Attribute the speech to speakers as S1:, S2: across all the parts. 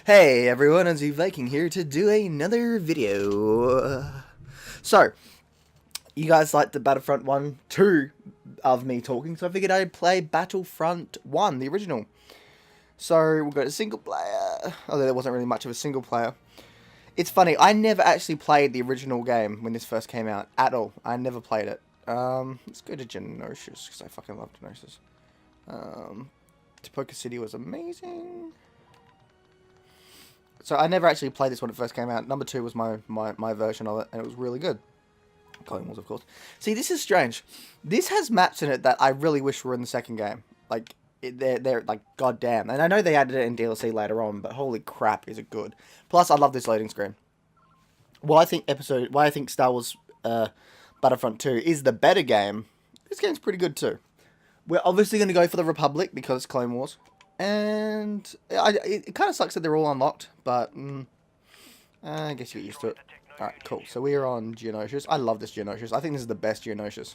S1: Hey everyone, Aussie Viking here to do another video. So, you guys liked the Battlefront 1, 2 of me talking, so I figured I'd play Battlefront 1, the original. So, we'll go to single player, although there wasn't really much of a single player. It's funny, I never actually played the original game when this first came out, at all. I never played it. Let's go to Geonosis, because I fucking love Geonosis. Topoka City was amazing. So I never actually played this when it first came out. Number 2 was my version of it, and it was really good. Clone Wars, of course. See, this is strange. This has maps in it that I really wish were in the second game. Like, they're like, goddamn. And I know they added it in DLC later on, but holy crap, is it good. Plus, I love this loading screen. Well, I think Star Wars Battlefront 2 is the better game. This game's pretty good too. We're obviously going to go for the Republic because it's Clone Wars. And it kind of sucks that they're all unlocked, but I guess you get used to it. Alright, cool. So we are on Geonosis. I love this Geonosis. I think this is the best Geonosis.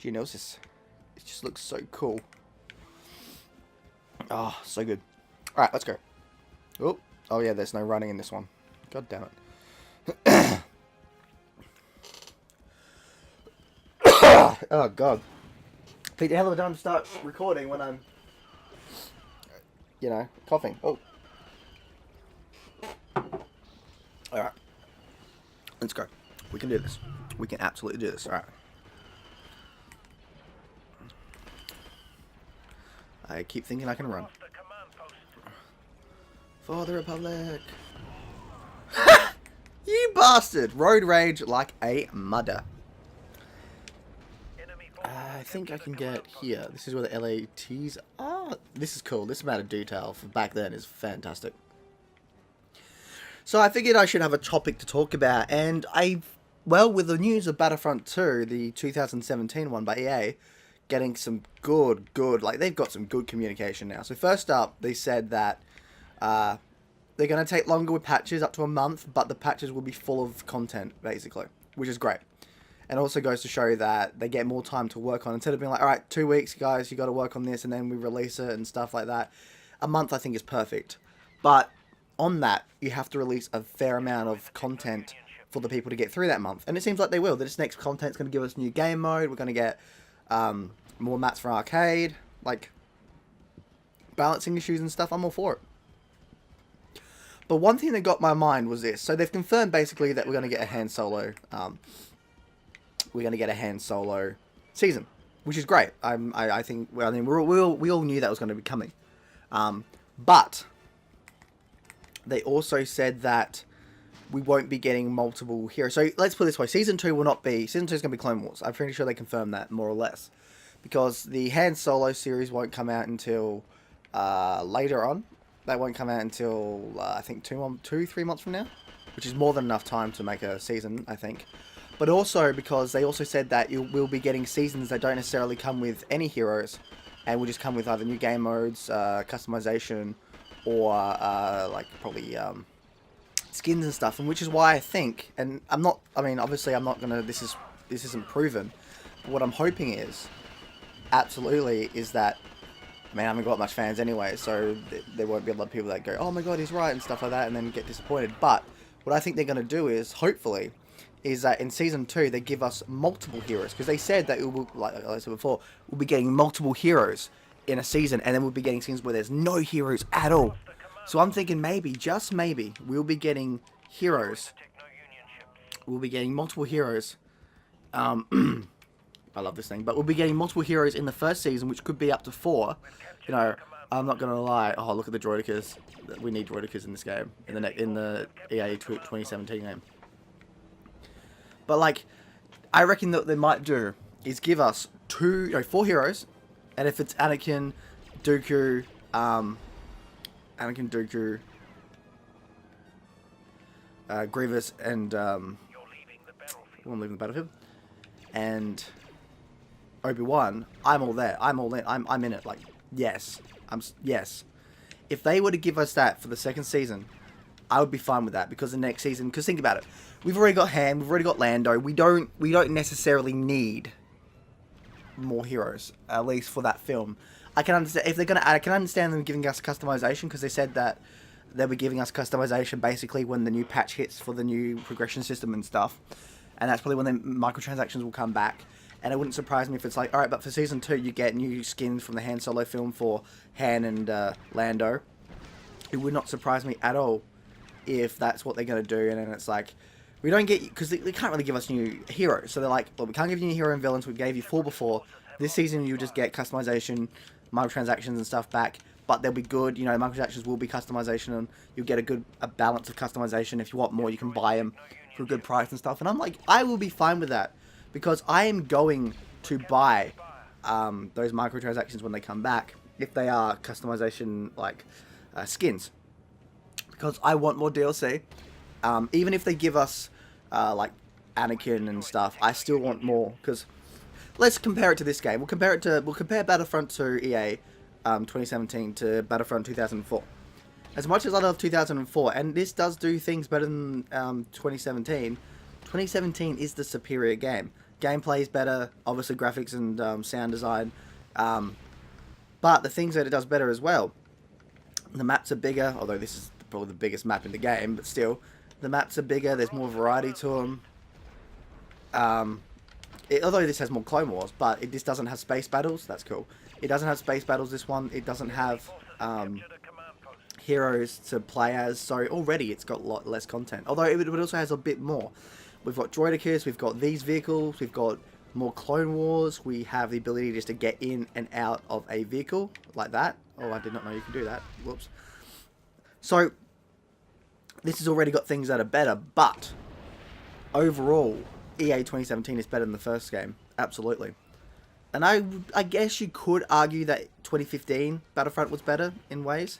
S1: Geonosis. It just looks so cool. Oh, so good. Alright, let's go. Oh yeah, there's no running in this one. God damn it. Oh god. Take the hell of a time to start recording when I'm, you know, coughing. Oh. Alright. Let's go. We can do this. We can absolutely do this. Alright. I keep thinking I can run. For the Republic. You bastard! Road rage like a mudder. I think I can get here. This is where the LATs are. This is cool. This amount of detail for back then is fantastic. So I figured I should have a topic to talk about. And well, with the news of Battlefront 2, the 2017 one by EA, getting some good, like they've got some good communication now. So first up, they said that they're going to take longer with patches, up to a month, but the patches will be full of content, basically, which is great. And also goes to show that they get more time to work on. Instead of being like, alright, 2 weeks, guys, you got to work on this, and then we release it and stuff like that. A month, I think, is perfect. But on that, you have to release a fair amount of content for the people to get through that month. And it seems like they will. This next content's going to give us new game mode. We're going to get more maps for arcade. Like, balancing issues and stuff. I'm all for it. But one thing that got my mind was this. So they've confirmed, basically, that we're going to get a Han Solo season, which is great. I think. Well, I mean, we all knew that was going to be coming, but they also said that we won't be getting multiple heroes. So let's put it this way: Season 2 will not be. Season 2 is going to be Clone Wars. I'm pretty sure they confirmed that more or less, because the Han Solo series won't come out until later on. That won't come out until I think 3 months from now, which is more than enough time to make a season, I think. But also because they also said that we'll be getting seasons that don't necessarily come with any heroes, and will just come with either new game modes, customization, or like probably skins and stuff. And which is why I think, and I'm not, I mean, obviously I'm not gonna. This isn't proven. But what I'm hoping is, absolutely, is that. I mean, I haven't got much fans anyway, so there won't be a lot of people that go, "Oh my god, he's right" and stuff like that, and then get disappointed. But what I think they're gonna do is, hopefully, is that in Season 2 they give us multiple heroes, because they said that it will, like I said before, we'll be getting multiple heroes in a season, and then we'll be getting seasons where there's no heroes at all. So I'm thinking maybe, just maybe, we'll be getting heroes. We'll be getting multiple heroes. I love this thing, but we'll be getting multiple heroes in the first season, which could be up to 4. You know, I'm not gonna lie. Oh, look at the droidicas. We need droidicas in this game, in the EA 2017 game. But like, I reckon that they might do is give us 4 heroes, and if it's Anakin, Dooku, Grievous, and I'm leaving the battlefield, and Obi-Wan, I'm all there. I'm all in. I'm in it. Like, yes, yes. If they were to give us that for the second season, I would be fine with that, because the next season, because think about it, we've already got Han, we've already got Lando. We don't necessarily need more heroes, at least for that film. I can understand if they're going to add. I can understand them giving us customization because they said that they'll be giving us customization basically when the new patch hits for the new progression system and stuff, and that's probably when the microtransactions will come back. And it wouldn't surprise me if it's like, all right, but for season 2 you get new skins from the Han Solo film for Han and Lando. It would not surprise me at all if that's what they're going to do, and then it's like, we don't get, because they can't really give us new heroes, so they're like, well, we can't give you new hero and villains, we gave you 4 before, this season you'll just get customization, microtransactions and stuff back, but they'll be good, you know, microtransactions will be customization, and you'll get a balance of customization. If you want more, you can buy them for a good price and stuff, and I'm like, I will be fine with that, because I am going to buy those microtransactions when they come back, if they are customization, like, skins, because I want more DLC. Even if they give us like Anakin and stuff, I still want more. Because let's compare it to this game. We'll compare Battlefront to EA 2017 to Battlefront 2004. As much as I love 2004, and this does do things better than 2017. 2017 is the superior game. Gameplay is better, obviously graphics and sound design, but the things that it does better as well. The maps are bigger, although this is probably the biggest map in the game, but still, the maps are bigger, there's more variety to them. Although this has more Clone Wars, but this doesn't have space battles, that's cool. It doesn't have space battles, this one. It doesn't have heroes to play as, so already it's got a lot less content. Although it also has a bit more. We've got droidicus, we've got these vehicles, we've got more Clone Wars, we have the ability just to get in and out of a vehicle, like that. Oh, I did not know you could do that. Whoops. So, this has already got things that are better, but overall, EA 2017 is better than the first game. Absolutely. And I guess you could argue that 2015 Battlefront was better in ways.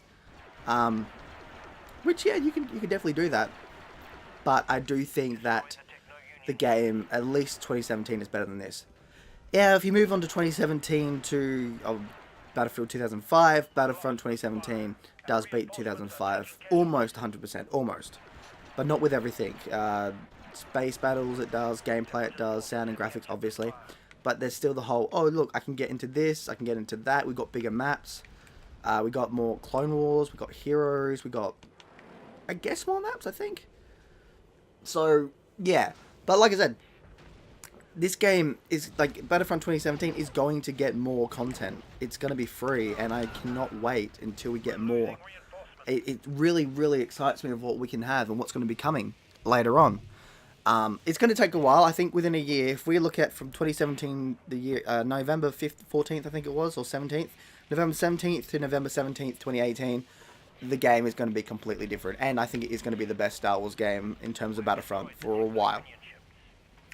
S1: Which, yeah, you could definitely do that. But I do think that the game, at least 2017, is better than this. Yeah, if you move on to 2017 to Battlefield 2005, Battlefront 2017 does beat 2005. Almost 100%. Almost. But not with everything. Space battles it does, gameplay it does, sound and graphics obviously. But there's still the whole, oh look, I can get into this, I can get into that. We've got bigger maps. We got more Clone Wars, we got heroes, we got, I guess, more maps, I think. So, yeah. But like I said, this game is, like, Battlefront 2017 is going to get more content. It's going to be free, and I cannot wait until we get more. It really, really excites me of what we can have and what's going to be coming later on. It's going to take a while. I think within a year, if we look at from 2017, the year, November 5th, 14th, I think it was, or 17th, November 17th to November 17th, 2018, the game is going to be completely different. And I think it is going to be the best Star Wars game in terms of Battlefront for a while.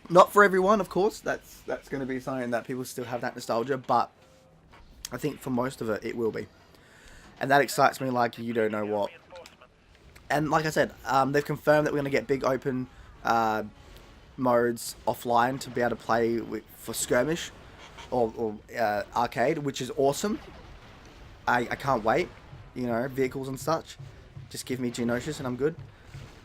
S1: Not for everyone, of course. That's going to be something that people still have that nostalgia, but I think for most of it, it will be. And that excites me like you don't know what. And like I said, they've confirmed that we're going to get big open modes offline to be able to play for skirmish or arcade, which is awesome. I can't wait. You know, vehicles and such. Just give me Geonosis and I'm good.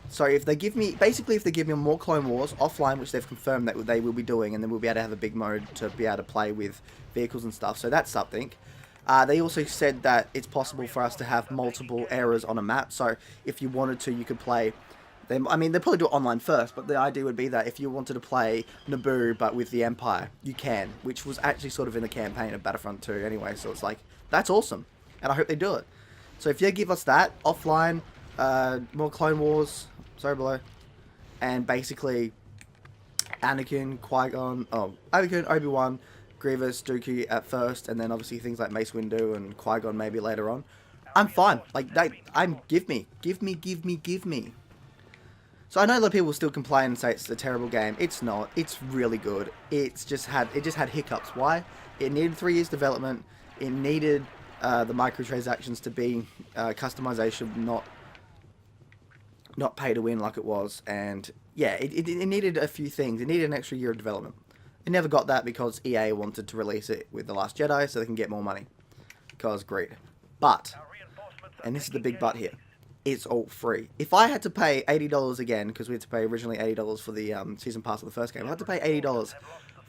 S1: So if they give me, basically if they give me more Clone Wars offline, which they've confirmed that they will be doing, and then we'll be able to have a big mode to be able to play with vehicles and stuff. So that's something. They also said that it's possible for us to have multiple eras on a map. So if you wanted to, you could play them. I mean, they'll probably do it online first, but the idea would be that if you wanted to play Naboo but with the Empire, you can, which was actually sort of in the campaign of Battlefront 2 anyway. So it's like, that's awesome. And I hope they do it. So if you give us that, offline, more Clone Wars, sorry below, and basically Anakin, Qui-Gon, Anakin, Obi-Wan, Grievous, Dooku at first, and then obviously things like Mace Windu and Qui-Gon maybe later on. I'm fine. Like, give me. So I know a lot of people still complain and say it's a terrible game. It's not. It's really good. It just had hiccups. Why? It needed 3 years development. It needed the microtransactions to be customization, not pay to win like it was. And yeah, it needed a few things. It needed an extra year of development. It never got that because EA wanted to release it with The Last Jedi so they can get more money. Because greed. But, and this is the big but here, it's all free. If I had to pay $80 again, because we had to pay originally $80 for the season pass of the first game, I had to pay $80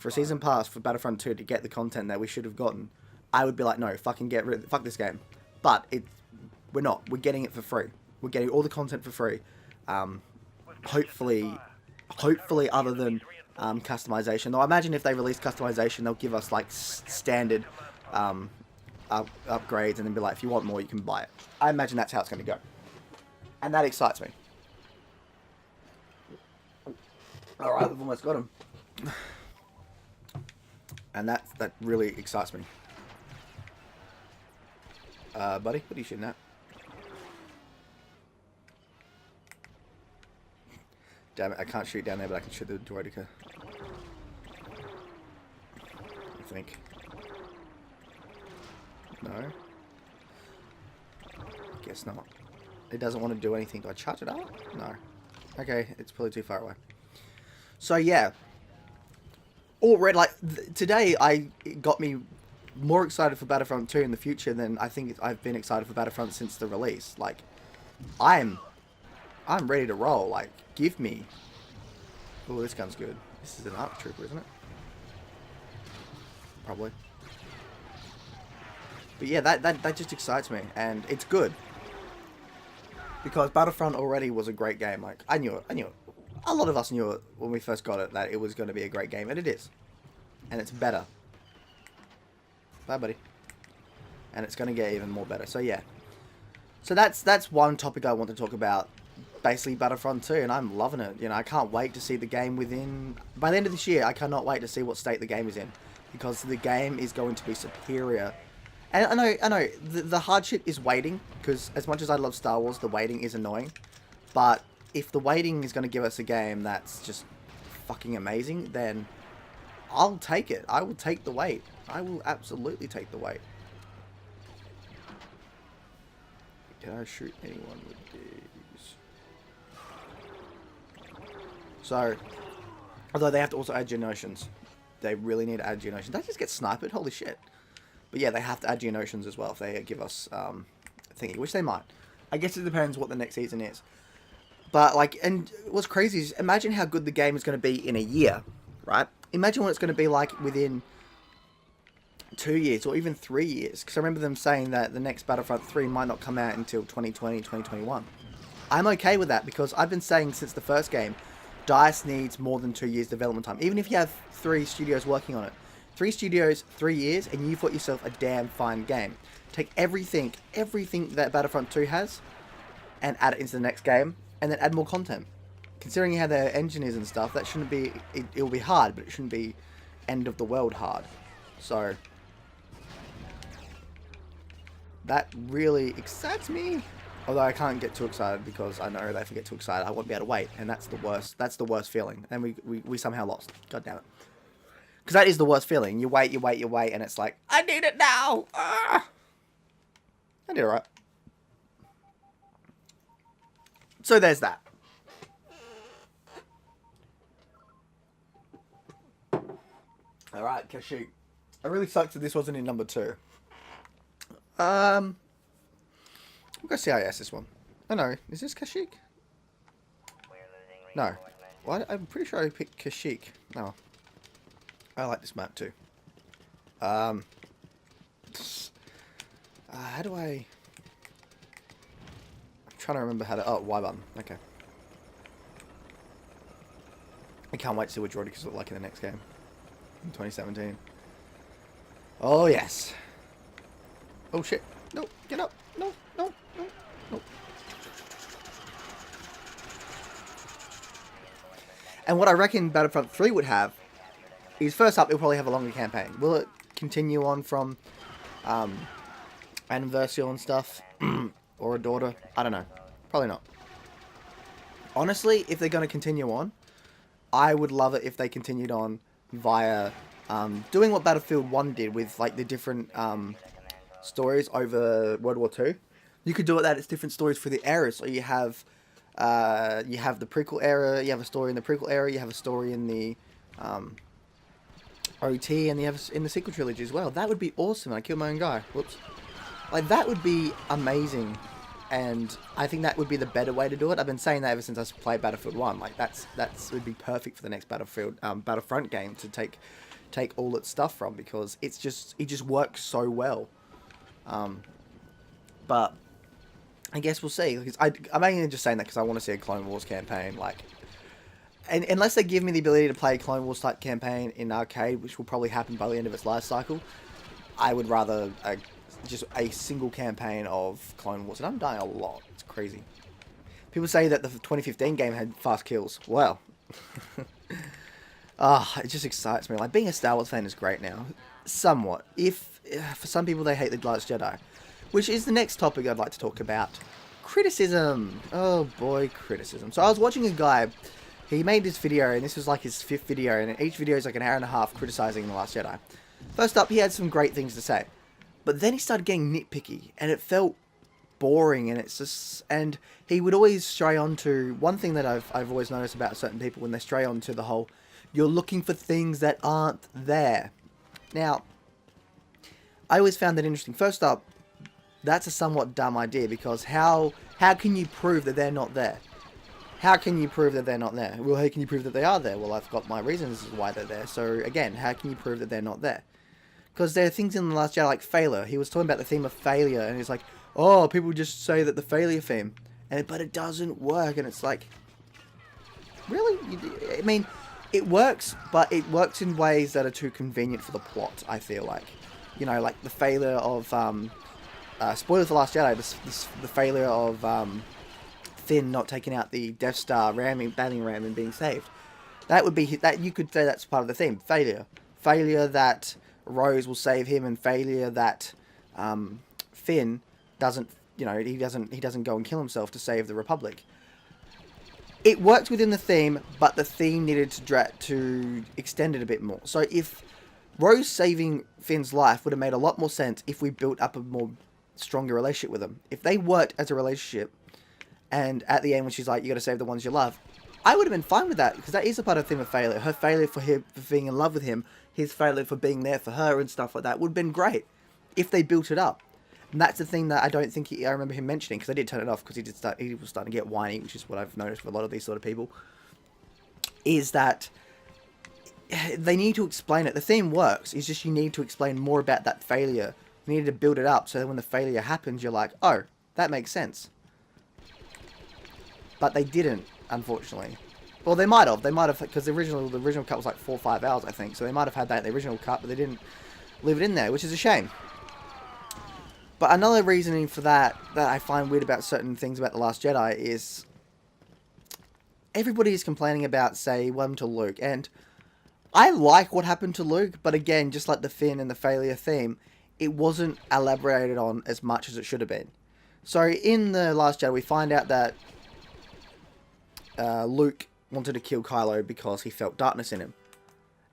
S1: for a season pass for Battlefront 2 to get the content that we should have gotten, I would be like, no, fucking fuck this game. But we're not. We're getting it for free. We're getting all the content for free. Hopefully, other than customization. Though I imagine if they release customization, they'll give us like standard upgrades and then be like, if you want more, you can buy it. I imagine that's how it's going to go. And that excites me. Alright, we've almost got him. And that really excites me. Buddy, what are you shooting at? Damn it, I can't shoot down there, but I can shoot the droideka. I think. No? Guess not. It doesn't want to do anything. Do I charge it up? No. Okay, it's probably too far away. So yeah. Already, like, today it got me more excited for Battlefront 2 in the future than I think I've been excited for Battlefront since the release. Like, I'm ready to roll. Like, give me... Oh, this gun's good. This is an ARC trooper, isn't it? Probably. But yeah, that just excites me, and it's good. Because Battlefront already was a great game. Like, I knew it. A lot of us knew it when we first got it, that it was going to be a great game, and it is. And it's better. Bye, buddy. And it's going to get even more better. So yeah. So that's one topic I want to talk about. Basically Battlefront 2, and I'm loving it. You know, I can't wait to see the game by the end of this year. I cannot wait to see what state the game is in, because the game is going to be superior. And I know the hardship is waiting, because as much as I love Star Wars, the waiting is annoying. But if the waiting is going to give us a game that's just fucking amazing, then I'll take it. I will take the wait. I will absolutely take the wait. Can I shoot anyone with these? So, although they have to also add Geonosians. They really need to add Geonosians. Did I just get sniped? Holy shit. But yeah, they have to add Geonosians as well if they give us thingy, which they might. I guess it depends what the next season is. But, like, and what's crazy is, imagine how good the game is going to be in a year, right? Imagine what it's going to be like within 2 years or even 3 years. Because I remember them saying that the next Battlefront 3 might not come out until 2020, 2021. I'm okay with that, because I've been saying since the first game, DICE needs more than 2 years development time. Even if you have 3 studios working on it. 3 studios, 3 years, and you've got yourself a damn fine game. Take everything that Battlefront 2 has, and add it into the next game, and then add more content. Considering how their engine is and stuff, that shouldn't be... It will be hard, but it shouldn't be end of the world hard. So... that really excites me. Although I can't get too excited, because I know that if I get too excited, I won't be able to wait. And that's the worst. That's the worst feeling. And we somehow lost. God damn it. Because that is the worst feeling. You wait, and it's like, I need it now! Ah! I did alright. So there's that. Alright, Kashyyyk. I really sucked that this wasn't in number 2. We'll go CIS this one. Oh no, is this Kashyyyk? No. Well, I'm pretty sure I picked Kashyyyk. No. I like this map too. How do I... I'm trying to remember how to... Oh, Y button. Okay. I can't wait to see what droidekas look like in the next game. In 2017. Oh, yes. Oh, shit. No, get up. No, no, no, no. And what I reckon Battlefront 3 would have is, first up, it'll probably have a longer campaign. Will it continue on from Anniversary and stuff? Or a daughter? I don't know. Probably not. Honestly, if they're going to continue on, I would love it if they continued on via doing what Battlefield 1 did with like the different stories over World War 2. You could do it that it's different stories for the eras. So you have the prequel era, you have a story in the prequel era, you have a story in the OT, and you have in the sequel trilogy as well. That would be awesome. I killed my own guy. Whoops. Like, that would be amazing. And I think that would be the better way to do it. I've been saying that ever since I played Battlefield 1. Like, that would be perfect for the next Battlefront game to take take all its stuff from, because it just works so well. But I guess we'll see. Because I'm only just saying that because I want to see a Clone Wars campaign. Like, and unless they give me the ability to play a Clone Wars type campaign in arcade, which will probably happen by the end of its life cycle, I would rather just a single campaign of Clone Wars. And I'm dying a lot. It's crazy. People say that the 2015 game had fast kills. Well, it just excites me. Like, being a Star Wars fan is great now. Somewhat. If for some people they hate The Last Jedi, which is the next topic I'd like to talk about. Criticism. Oh boy, criticism. So I was watching a guy. He made this video, and this was like his 5th video, and each video is like an hour and a half criticizing The Last Jedi. First up, he had some great things to say, but then he started getting nitpicky, and it felt boring, and it's just, and he would always stray on to one thing that I've always noticed about certain people, when they stray on to the whole, you're looking for things that aren't there. Now, I always found that interesting. First up, that's a somewhat dumb idea, because how can you prove that they're not there? How can you prove that they're not there? Well, how can you prove that they are there? Well, I've got my reasons why they're there. So again, how can you prove that they're not there? Because there are things in The Last Jedi like failure. He was talking about the theme of failure, and he's like, oh, people just say that the failure theme, but it doesn't work. And it's like, really? I mean, it works, but it works in ways that are too convenient for the plot, I feel like. You know, like the failure of, spoilers for The Last Jedi, the failure of Finn not taking out the Death Star battling ram and being saved. That would be, that you could say that's part of the theme. Failure. Failure that Rose will save him, and failure that Finn doesn't, you know, he doesn't go and kill himself to save the Republic. It worked within the theme, but the theme needed to extend it a bit more. So if Rose saving Finn's life would have made a lot more sense if we built up a more stronger relationship with him. If they worked as a relationship, and at the end when she's like, you got to save the ones you love, I would have been fine with that, because that is a part of the theme of failure. Her failure for being in love with him, his failure for being there for her and stuff like that would have been great if they built it up. And that's the thing that I don't think I remember him mentioning, because I did turn it off because he was starting to get whiny, which is what I've noticed with a lot of these sort of people, is that they need to explain it. The theme works, it's just you need to explain more about that failure. You need to build it up so that when the failure happens, you're like, oh, that makes sense. But they didn't, unfortunately. Well, they might have, because the original cut was like 4 or 5 hours, I think. So they might have had that in the original cut, but they didn't leave it in there, which is a shame. But another reasoning for that I find weird about certain things about The Last Jedi is everybody is complaining about, say, what happened to Luke. And I like what happened to Luke, but again, just like the Finn and the failure theme, it wasn't elaborated on as much as it should have been. So in The Last Jedi, we find out that Luke wanted to kill Kylo because he felt darkness in him.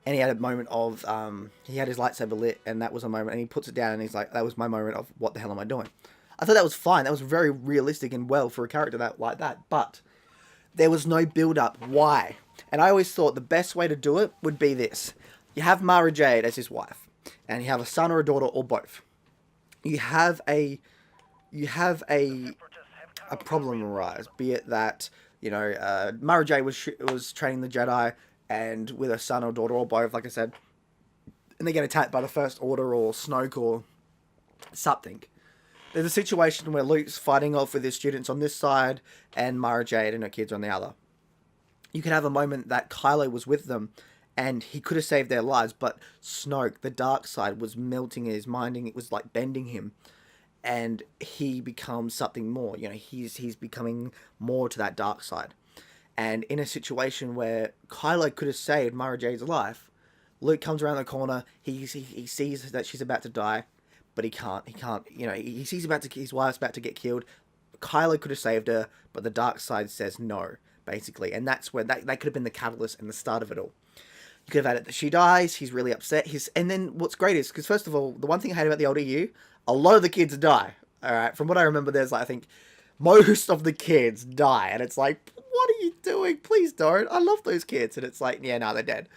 S1: And he had a moment of, he had his lightsaber lit, and that was a moment, and he puts it down, and he's like, that was my moment of, what the hell am I doing? I thought that was fine. That was very realistic and well for a character like that. But there was no build-up. Why? And I always thought the best way to do it would be this. You have Mara Jade as his wife, and you have a son or a daughter or both. You have a problem arise, be it that, you know, Mara Jade was training the Jedi, and with a son or daughter or both, like I said, and they get attacked by the First Order or Snoke or something. There's a situation where Luke's fighting off with his students on this side, and Mara Jade and her kids on the other. You could have a moment that Kylo was with them, and he could have saved their lives, but Snoke, the dark side, was melting in his mind, and it was like bending him, and he becomes something more. You know, he's becoming more to that dark side. And in a situation where Kylo could have saved Mara Jade's life, Luke comes around the corner, he sees that she's about to die, but he can't, you know, he sees his wife's about to get killed. Kylo could have saved her, but the dark side says no, basically. And that's where, that could have been the catalyst and the start of it all. You could have had it that she dies, he's really upset, and then what's great is, because first of all, the one thing I hate about the old EU, a lot of the kids die, alright? From what I remember, there's like, I think, most of the kids die, and it's like, what are you doing? Please don't. I love those kids. And it's like, yeah, no, they're dead.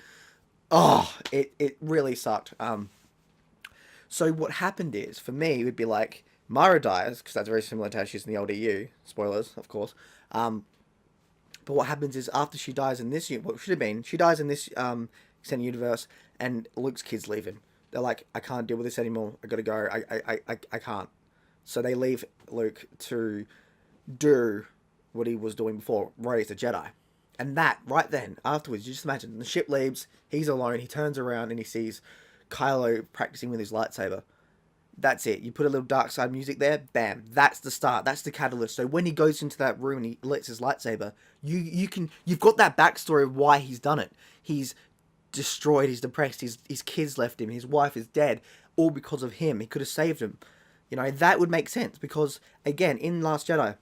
S1: Oh, it really sucked. So what happened is, for me, it would be like, Mara dies, because that's very similar to how she's in the old EU. Spoilers, of course. But what happens is, after she dies in this, what should have been, she dies in this extended universe, and Luke's kids leaving. They're like, I can't deal with this anymore. I gotta go. I can't. So they leave Luke to do what he was doing before, raise a Jedi. And that, right then, afterwards, you just imagine, the ship leaves, he's alone, he turns around and he sees Kylo practicing with his lightsaber. That's it. You put a little dark side music there, bam. That's the start. That's the catalyst. So when he goes into that room and he lights his lightsaber, you've got that backstory of why he's done it. He's destroyed, he's depressed, his kids left him, his wife is dead, all because of him. He could have saved him. You know, that would make sense because, again, in Last Jedi,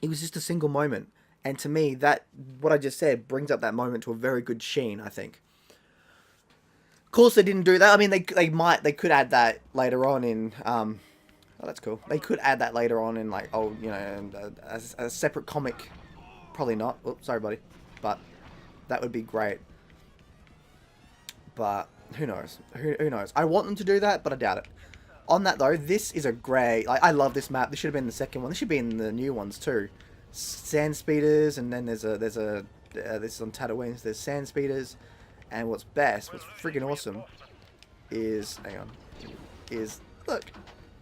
S1: it was just a single moment. And to me, that, what I just said, brings up that moment to a very good sheen, I think. Of course, they didn't do that. I mean, they could add that later on in, oh, that's cool. They could add that later on in, like, oh, you know, a separate comic. Probably not. Oops, sorry, buddy. But that would be great. But who knows? Who knows? I want them to do that, but I doubt it. On that, though, this is a great, like, I love this map. This should have been the second one. This should be in the new ones, too. Sand speeders, and then there's a this is on Tatooine, so there's sand speeders. And what's freaking awesome is, hang on, is, look,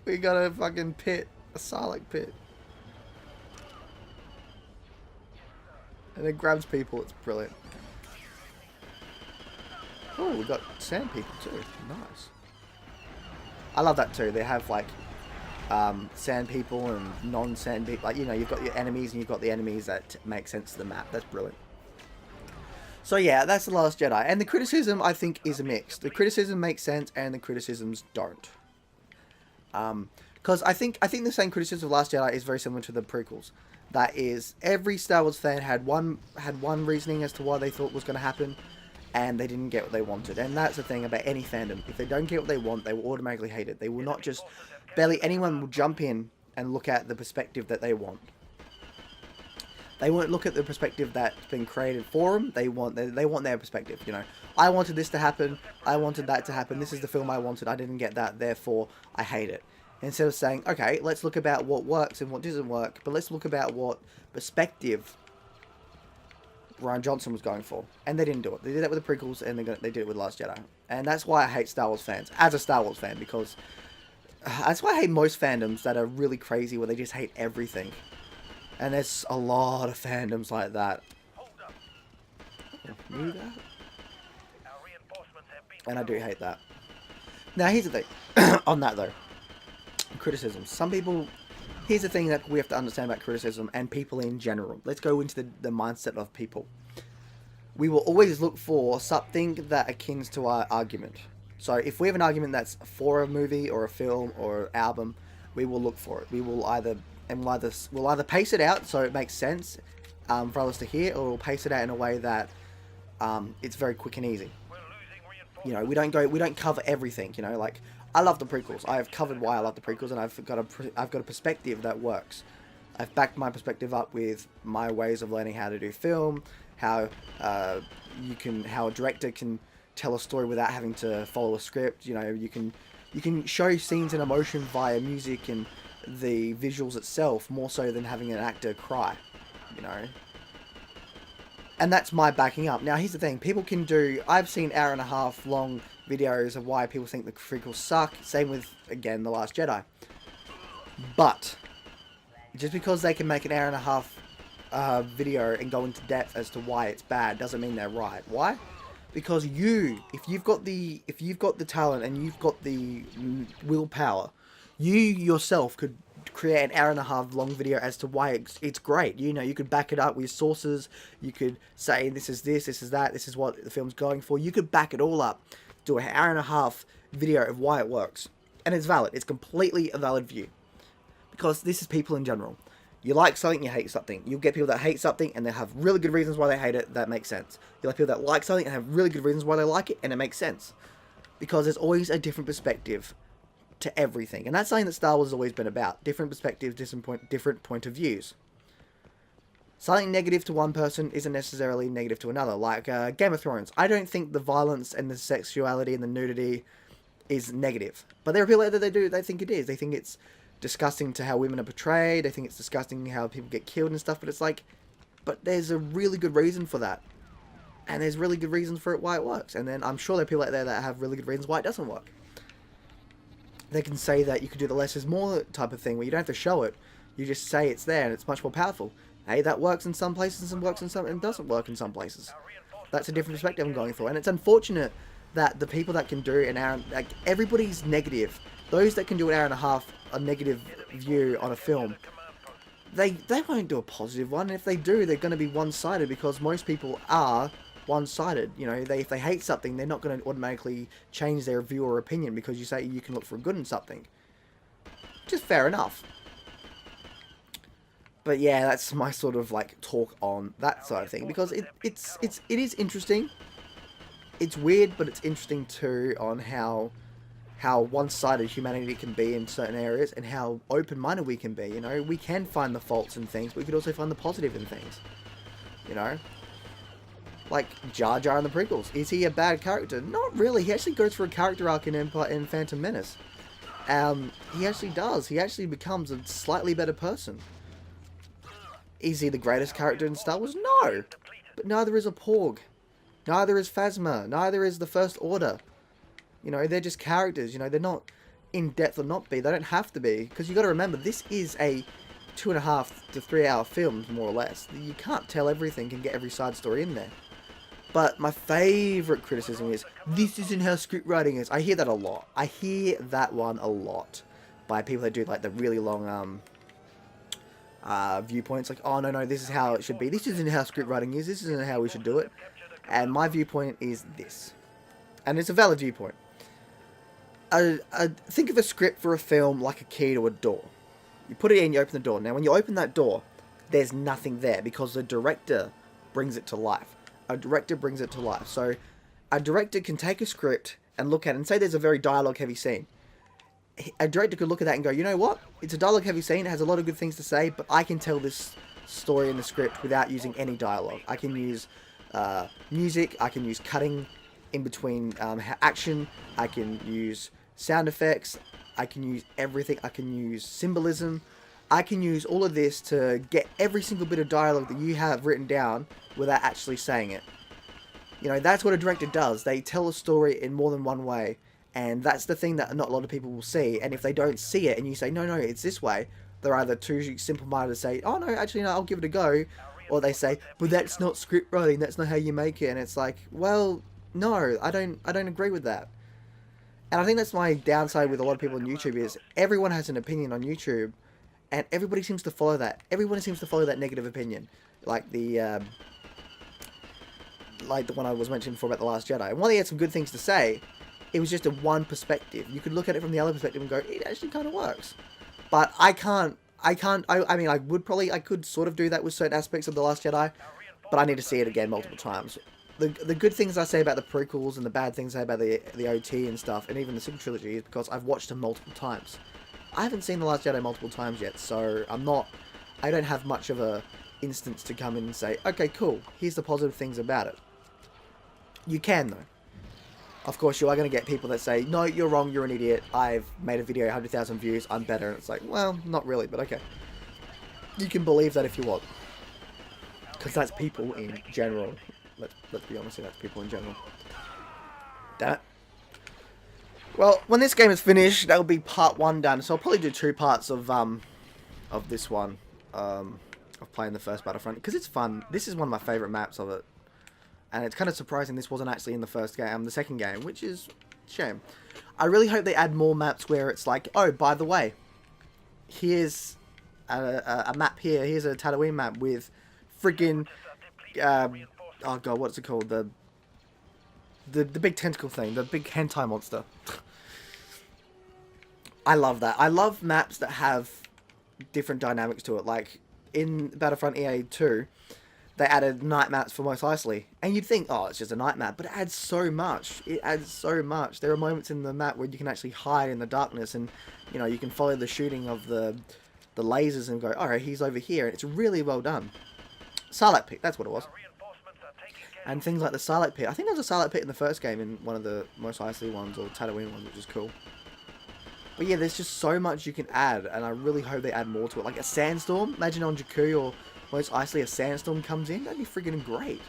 S1: we got a fucking pit, a Sarlacc pit. And it grabs people, it's brilliant. Oh, we got sand people too, nice. I love that too, they have like, sand people and non-sand people, like, you know, you've got your enemies and you've got the enemies that make sense to the map, that's brilliant. So yeah, that's The Last Jedi. And the criticism, I think, is a mix. The criticism makes sense, and the criticisms don't. Because I think the same criticism of Last Jedi is very similar to the prequels. That is, every Star Wars fan had one reasoning as to why they thought was going to happen, and they didn't get what they wanted. And that's the thing about any fandom. If they don't get what they want, they will automatically hate it. They will not just... Barely anyone will jump in and look at the perspective that they want. They won't look at the perspective that's been created for them. They want their perspective, you know. I wanted this to happen. I wanted that to happen. This is the film I wanted. I didn't get that. Therefore, I hate it. Instead of saying, okay, let's look about what works and what doesn't work. But let's look about what perspective Rian Johnson was going for. And they didn't do it. They did that with the prequels and they did it with Last Jedi. And that's why I hate Star Wars fans. As a Star Wars fan. Because that's why I hate most fandoms that are really crazy. Where they just hate everything. And there's a lot of fandoms like that. Knew that? And I do hate that. Now, here's the thing. On that, though. Criticism. Some people... Here's the thing that we have to understand about criticism and people in general. Let's go into the mindset of people. We will always look for something that akins to our argument. So, if we have an argument that's for a movie or a film or an album, we will look for it. We will either... And we'll either pace it out so it makes sense for others to hear, or we'll pace it out in a way that it's very quick and easy. You know, we don't cover everything. You know, like I love the prequels. I have covered why I love the prequels, and I've got a perspective that works. I've backed my perspective up with my ways of learning how to do film, how a director can tell a story without having to follow a script. You know, you can show scenes and emotion via music and the visuals itself, more so than having an actor cry, you know. And that's my backing up. Now, here's the thing. People can do... I've seen hour-and-a-half long videos of why people think the prequels suck. Same with, again, The Last Jedi. But, just because they can make an hour-and-a-half video and go into depth as to why it's bad, doesn't mean they're right. Why? Because if you've got the talent and you've got the willpower... You yourself could create an hour-and-a-half long video as to why it's great. You know, you could back it up with sources. You could say this is that, this is what the film's going for. You could back it all up. Do an hour-and-a-half video of why it works. And it's valid. It's completely a valid view. Because this is people in general. You like something, you hate something. You'll get people that hate something and they have really good reasons why they hate it. That makes sense. You'll have people that like something and have really good reasons why they like it, and it makes sense. Because there's always a different perspective to everything, and that's something that Star Wars has always been about. Different perspectives, different point of views. Something negative to one person isn't necessarily negative to another. Like Game of Thrones, I don't think the violence and the sexuality and the nudity is negative, but there are people that they think it is. They think it's disgusting to how women are portrayed. They think it's disgusting how people get killed and stuff. But it's like, but there's a really good reason for that. And there's really good reasons for it why it works. And then I'm sure there are people out there that have really good reasons why it doesn't work. They can say that you could do the less is more type of thing, where you don't have to show it. You just say it's there and it's much more powerful. Hey, that works in some places and works in some, and doesn't work in some places. That's a different perspective I'm going for. And it's unfortunate that the people that can do an hour, like, everybody's negative. Those that can do an hour and a half, a negative view on a film, they won't do a positive one. And if they do, they're going to be one-sided, because most people are one-sided. You know, if they hate something, they're not going to automatically change their view or opinion because you say you can look for good in something. Just fair enough. But yeah, that's my sort of like talk on that side of thing, because it is interesting. It's weird, but it's interesting too on how one-sided humanity can be in certain areas, and how open-minded we can be. You know, we can find the faults in things, but we could also find the positive in things. You know, like Jar Jar in the prequels. Is he a bad character? Not really. He actually goes through a character arc in Phantom Menace. He actually does. He actually becomes a slightly better person. Is he the greatest character in Star Wars? No. But neither is a Porg. Neither is Phasma. Neither is the First Order. You know, they're just characters. You know, they're not in depth or not be. They don't have to be. Because you got to remember, this is a 2.5 to 3 hour film, more or less. You can't tell everything and get every side story in there. But my favourite criticism is, this isn't how script writing is. I hear that a lot. I hear that one a lot. By people that do like the really long viewpoints, like, oh no, this is how it should be, this isn't how script writing is, this isn't how we should do it. And my viewpoint is this, and it's a valid viewpoint. Think of a script for a film like a key to a door. You put it in, you open the door. Now when you open that door, there's nothing there, because the director brings it to life. A director brings it to life. So a director can take a script and look at it and say there's a very dialogue heavy scene. A director could look at that and go, you know what? It's a dialogue heavy scene, it has a lot of good things to say, but I can tell this story in the script without using any dialogue. I can use music, I can use cutting in between action, I can use sound effects, I can use everything, I can use symbolism, I can use all of this to get every single bit of dialogue that you have written down without actually saying it. You know, that's what a director does. They tell a story in more than one way. And that's the thing that not a lot of people will see. And if they don't see it and you say, no, it's this way, they're either too simple-minded to say, oh, no, actually, no, I'll give it a go. Or they say, but that's not script writing, that's not how you make it. And it's like, well, no, I don't agree with that. And I think that's my downside with a lot of people on YouTube is everyone has an opinion on YouTube. And everybody seems to follow that. Everyone seems to follow that negative opinion. Like the one I was mentioning before about The Last Jedi. And while he had some good things to say, it was just a one perspective. You could look at it from the other perspective and go, it actually kind of works. But I mean, I could sort of do that with certain aspects of The Last Jedi, but I need to see it again multiple times. The good things I say about the prequels and the bad things I say about the OT and stuff, and even the sequel trilogy, is because I've watched them multiple times. I haven't seen The Last Jedi multiple times yet, so I don't have much of a instance to come in and say, okay, cool, here's the positive things about it. You can, though. Of course, you are going to get people that say, no, you're wrong, you're an idiot, I've made a video, 100,000 views, I'm better. And it's like, well, not really, but okay. You can believe that if you want. Because that's people in general. Let's be honest, that's people in general. Damn it. Well, when this game is finished, that'll be part 1 done. So I'll probably do 2 parts of this one. Of playing the first Battlefront. Because it's fun. This is one of my favourite maps of it. And it's kind of surprising this wasn't actually in the first game, the second game, which is a shame. I really hope they add more maps where it's like, oh, by the way, here's a map here. Here's a Tatooine map with friggin', oh god, what's it called? The big tentacle thing, the big hentai monster. I love that. I love maps that have different dynamics to it. Like in Battlefront EA 2. They added night maps for Mos Eisley. And you'd think, oh, it's just a night map. But it adds so much. It adds so much. There are moments in the map where you can actually hide in the darkness. And, you know, you can follow the shooting of the lasers and go, alright, he's over here. And it's really well done. Sarlacc Pit, that's what it was. And things like the Sarlacc Pit. I think there was a Sarlacc Pit in the first game in one of the Mos Eisley ones or Tatooine ones, which is cool. But yeah, there's just so much you can add. And I really hope they add more to it. Like a sandstorm. Imagine on Jakku or Mos Eisley a sandstorm comes in, that'd be friggin' great.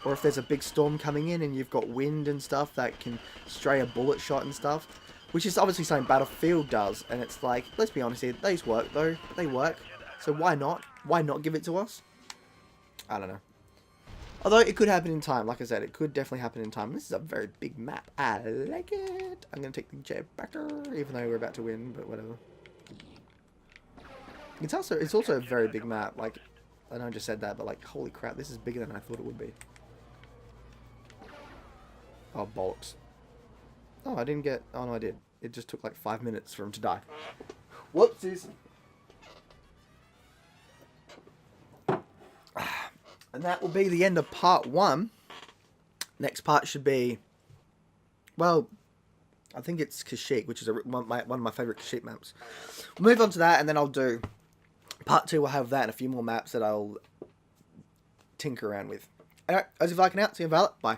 S1: Or if there's a big storm coming in and you've got wind and stuff that can stray a bullet shot and stuff. Which is obviously something Battlefield does. And it's like, let's be honest here, these work though. They work. So why not? Why not give it to us? I don't know. Although it could happen in time. Like I said, it could definitely happen in time. This is a very big map. I like it. I'm going to take the jet back, even though we're about to win, but whatever. It's also a very big map. Like, I know I just said that, but like, holy crap, this is bigger than I thought it would be. Oh, bollocks. Oh, I didn't get... Oh, no, I did. It just took like 5 minutes for him to die. Whoopsies. And that will be the end of part 1. Next part should be... Well, I think it's Kashyyyk, which is one of my favourite Kashyyyk maps. We'll move on to that, and then I'll do... Part 2 will have that and a few more maps that I'll tinker around with. Alright, Aussie Viking out. See you in Valor. Bye.